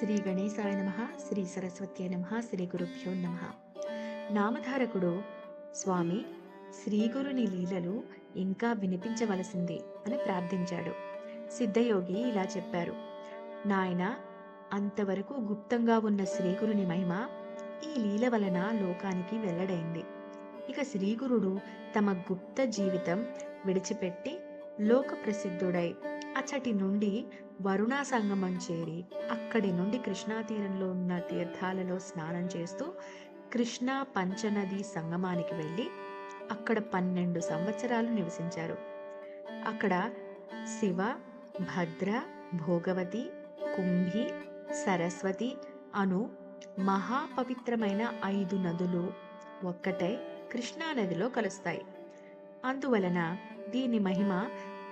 శ్రీ గణేశాయ నమః, శ్రీ సరస్వత్యై నమః, శ్రీ గురుభ్యో నమః. నామధారకుడు స్వామి శ్రీగురుని లీలలు ఇంకా వినిపించవలసింది అని ప్రార్థించాడు. సిద్ధయోగి ఇలా చెప్పారు: నాయన, అంతవరకు గుప్తంగా ఉన్న శ్రీగురుని మహిమ ఈ లీల వలన లోకానికి వెల్లడైంది. ఇక శ్రీగురుడు తమ గుప్త జీవితం విడిచిపెట్టి లోక ప్రసిద్ధుడై అచ్చటి నుండి వరుణా సంగమం చేరి అక్కడి నుండి కృష్ణా తీరంలో ఉన్న తీర్థాలలో స్నానం చేస్తూ కృష్ణా పంచనది సంగమానికి వెళ్ళి అక్కడ 12 సంవత్సరాలు నివసించారు. అక్కడ శివ, భద్ర, భోగవతి, కుంభి, సరస్వతి అను మహాపవిత్రమైన 5 నదులు ఒక్కటై కృష్ణానదిలో కలుస్తాయి. అందువలన దీని మహిమ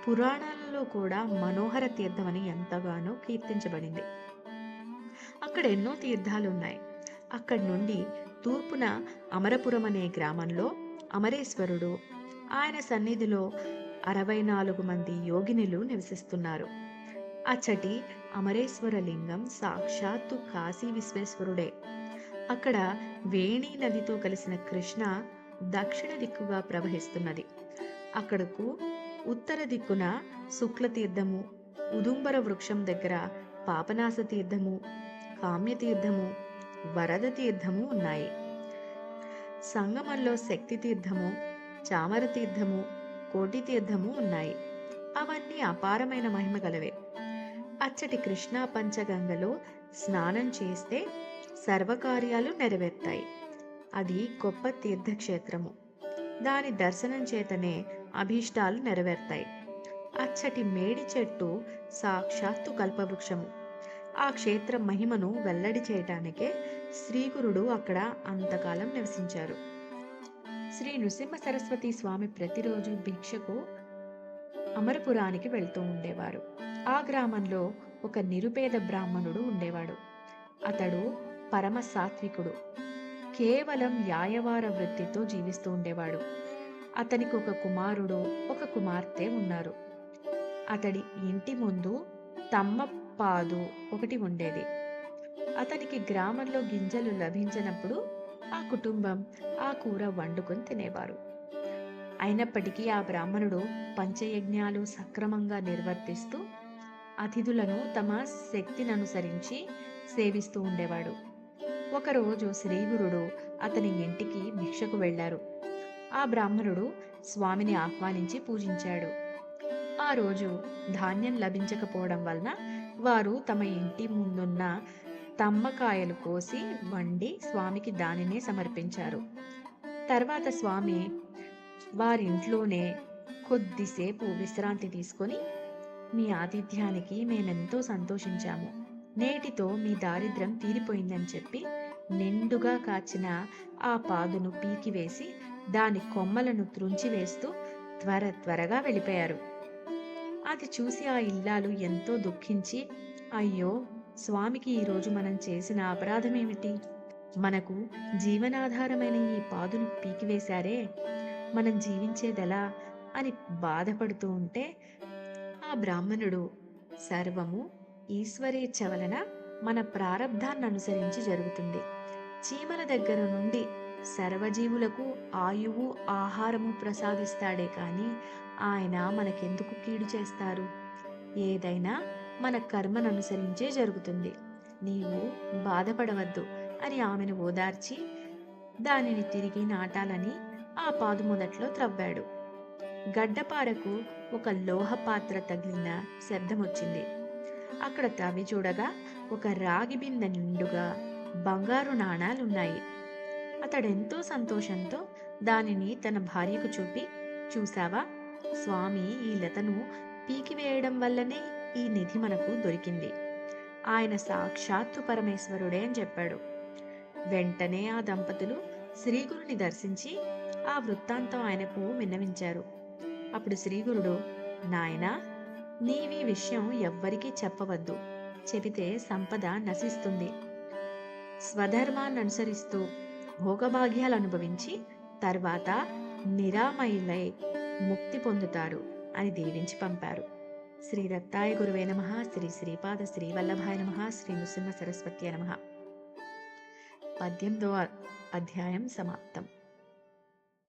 పురాణాలలో కూడా మనోహర తీర్థమని ఎంతగానో కీర్తించబడింది. అక్కడ ఎన్నో తీర్థాలున్నాయి. అక్కడి నుండి తూర్పున అమరపురం అనే గ్రామంలో అమరేశ్వరుడు, ఆయన సన్నిధిలో 64 మంది యోగినులు నివసిస్తున్నారు. అచ్చటి అమరేశ్వర లింగం సాక్షాత్తు కాశీ విశ్వేశ్వరుడే. అక్కడ వేణి నదితో కలిసిన కృష్ణ దక్షిణ దిక్కుగా ప్రవహిస్తున్నది. అక్కడకు ఉత్తర దిక్కున శుక్లతీర్థము, ఉదుంబర వృక్షం దగ్గర పాపనాస తీర్థము, కామ్యతీర్థము, వరద తీర్థము ఉన్నాయి. సంగమంలో శక్తి తీర్థము, చామర తీర్థము, కోటి తీర్థము ఉన్నాయి. అవన్నీ అపారమైన మహిమ గలవే. అచ్చటి కృష్ణా పంచగంగలో స్నానం చేస్తే సర్వకార్యాలు నెరవేర్తాయి. అది గొప్ప తీర్థక్షేత్రము. దాని దర్శనం చేతనే అభీష్టాలు నెరవేర్తాయి. అచ్చటి మేడి చెట్టు సాక్షాత్తు కల్పవృక్షము. ఆ క్షేత్ర మహిమను వెల్లడి చేయటానికే శ్రీగురుడు అక్కడ అంతకాలం నివసించారు. శ్రీ నృసింహ సరస్వతి స్వామి ప్రతిరోజు భిక్షకు అమరపురానికి వెళ్తూ ఉండేవారు. ఆ గ్రామంలో ఒక నిరుపేద బ్రాహ్మణుడు ఉండేవాడు. అతడు పరమ సాత్వికుడు. కేవలం యాయవార వృత్తితో జీవిస్తూ ఉండేవాడు. అతనికి ఒక కుమారుడు, ఒక కుమార్తె ఉన్నారు. అతడి ఇంటి ముందు తమ్మపాదు ఒకటి ఉండేది. అతనికి గ్రామంలో గింజలు లభించినప్పుడు ఆ కుటుంబం ఆ కూర వండుకొని తినేవారు. అయినప్పటికీ ఆ బ్రాహ్మణుడు పంచయజ్ఞాలు సక్రమంగా నిర్వర్తిస్తూ అతిథులను తమ శక్తిని అనుసరించి సేవిస్తూ ఉండేవాడు. ఒకరోజు శ్రీగురుడు అతని ఇంటికి భిక్షకు వెళ్లారు. ఆ బ్రాహ్మణుడు స్వామిని ఆహ్వానించి పూజించాడు. ఆ రోజు ధాన్యం లభించకపోవడం వలన వారు తమ ఇంటి ముందున్న తమ్మకాయలు కోసి వండి స్వామికి దానినే సమర్పించారు. తర్వాత స్వామి వారింట్లోనే కొద్దిసేపు విశ్రాంతి తీసుకొని, మీ ఆతిథ్యానికి మేమెంతో సంతోషించాము, నేటితో మీ దారిద్ర్యం తీరిపోయిందని చెప్పి నిండుగా కాచిన ఆ పాదును పీకివేసి దాని కొమ్మలను త్రుంచివేస్తూ త్వరగా వెళ్ళిపోయారు. అది చూసి ఆ ఇల్లాలు ఎంతో దుఃఖించి, అయ్యో, స్వామికి ఈరోజు మనం చేసిన అపరాధమేమిటి? మనకు జీవనాధారమైన ఈ పాదును పీకివేశారే, మనం జీవించేదెలా అని బాధపడుతూ ఉంటే, ఆ బ్రాహ్మణుడు, సర్వము ఈశ్వరేచ్ఛ వలన మన ప్రారబ్ధాన్ని అనుసరించి జరుగుతుంది. చీమల దగ్గర నుండి సర్వజీవులకు ఆయువు, ఆహారము ప్రసాదిస్తాడే కాని ఆయన మనకెందుకు కీడు చేస్తారు? ఏదైనా మన కర్మను అనుసరించే జరుగుతుంది. నీవు బాధపడవద్దు అని ఆమెను ఓదార్చి దానిని తిరిగి నాటాలని ఆ పాదు మొదట్లో త్రవ్వాడు. గడ్డపారకు ఒక లోహ పాత్ర తగిలిన శబ్దం వచ్చింది. అక్కడ తవ్వి చూడగా ఒక రాగి బిందె నిండుగా బంగారు నాణాలున్నాయి. అతడెంతో సంతోషంతో దానిని తన భార్యకు చూపి, చూసావా, స్వామి ఈ లతను పీకివేయడం వల్లనే ఈ నిధి మనకు దొరికింది. ఆయన సాక్షాత్తు పరమేశ్వరుడే అని చెప్పాడు. వెంటనే ఆ దంపతులు శ్రీగురుని దర్శించి ఆ వృత్తాంతం ఆయనకు విన్నవించారు. అప్పుడు శ్రీగురుడు, నాయనా, నీవీ విషయం ఎవ్వరికీ చెప్పవద్దు. చెబితే సంపద నశిస్తుంది. స్వధర్మాన్ని అనుసరిస్తూ భోగభాగ్యాలు అనుభవించి తర్వాత నిరామయులై ముక్తి పొందుతారు అని దీవించి పంపారు. శ్రీ దత్తాయ గురువే నమః. శ్రీ శ్రీపాద శ్రీవల్లభాయ నమః. శ్రీ నృసింహ సరస్వత్యై నమః. 18వ అధ్యాయం సమాప్తం.